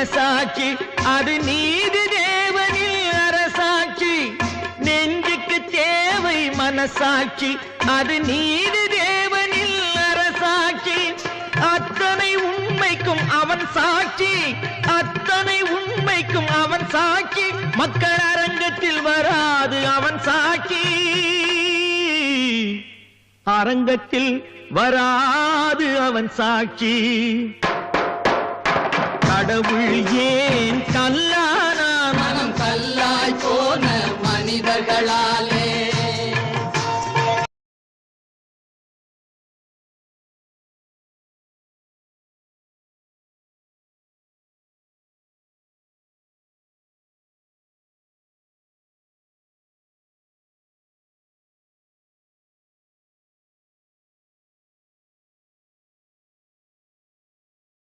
மனசாட்சி அது நீதி தேவனில் அரசாட்சி நெஞ்சுக்கு தேவை மனசாட்சி அது நீதி தேவனில் அரசாட்சி அத்தனை உண்மைக்கும் அவன் சாட்சி அத்தனை உண்மைக்கும் அவன் சாட்சி மக்கள் அரங்கத்தில் வராது அவன் சாட்சி அரங்கத்தில் வராது அவன் சாட்சி கடவுள்